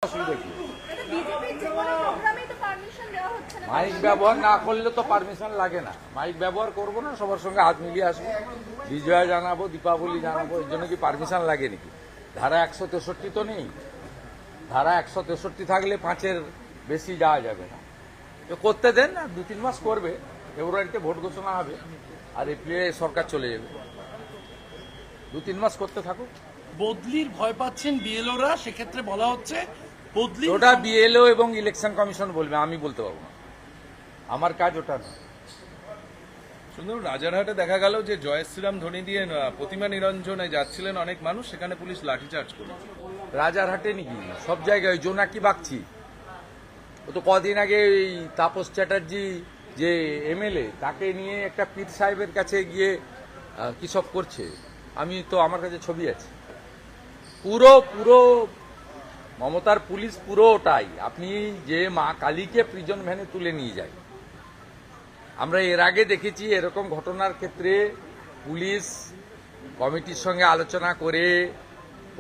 অসুবিধা কি? মাইক ব্যবহার না করলে তো পারমিশন লাগে না। মাইক ব্যবহার করবো না, সবার সঙ্গে হাত মিলিয়ে আসবো, বিজয়া জানাবো, দীপাবলি জানাবো, এর জন্য কি পারমিশন লাগে নাকি? ধারা 163 তো নেই। ধারা 163 থাকলে 5-এর বেশি যাওয়া যাবে না। তো করতে দেন না, 2-3 মাস করবে, ফেব্রুয়ারিতে ভোট ঘোষণা হবে আর এপ্রিলে সরকার চলে যাবে। 2-3 মাস করতে থাকুক। বদলির ভয় পাচ্ছেন বিএলওরা, সেক্ষেত্রে বলা হচ্ছে বদলি। ওটা বিএলও এবং ইলেকশন কমিশন বলবে, আমি বলতে পারবো না, আমার কাজ ওটা না। শুধু রাজারহাটে দেখা গেল যে জয় শ্রীরাম ধ্বনি দিয়ে প্রতিমা নিরঞ্জনে যাচ্ছিলেন অনেক মানুষ, সেখানে পুলিশ লাঠিচার্জ করল। রাজারহাটে নাকি সব জায়গায়? ওই জোনাকি বাগচি, ও তো কদিন আগে ওই তাপস চ্যাটার্জি যে এমএলএ, তাকে নিয়ে একটা পীর সাহেবের কাছে গিয়ে কি সব করছে। আমি তো, আমার কাছে ছবি আছে। পুরো পুরো মমতার পুলিশ পুরো ওটাই। আপনি যে মা কালীকে প্রিজন ভ্যানে তুলে নিয়ে যায়, আমরা এর আগে দেখেছি এরকম ঘটনার ক্ষেত্রে পুলিশ কমিটির সঙ্গে আলোচনা করে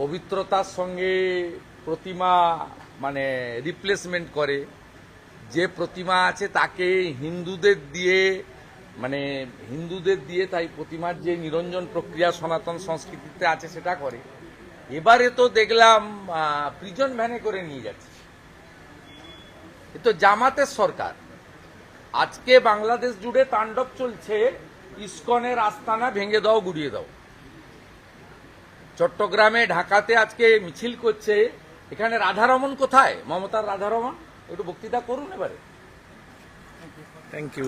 পবিত্রতার সঙ্গে প্রতিমা মানে রিপ্লেসমেন্ট করে। যে প্রতিমা আছে তাকে হিন্দুদের দিয়ে তাই প্রতিমার যে নিরঞ্জন প্রক্রিয়া সনাতন সংস্কৃতিতে আছে সেটা করে। এবারে তো দেখলাম প্রিজন ভ্যানে করে নিয়ে যাচ্ছে। এ তো জামাতের সরকার। আজকে বাংলাদেশ জুড়ে তাণ্ডব চলছে, ইসকনের আস্তানা ভেঙে দাও, গুড়িয়ে দাও। চট্টগ্রামে, ঢাকাতে আজকে মিছিল করছে। এখানে রাধারমণ কোথায়? মমতার রাধারমণ একটু বক্তৃতা করুন এবারে। Thank you.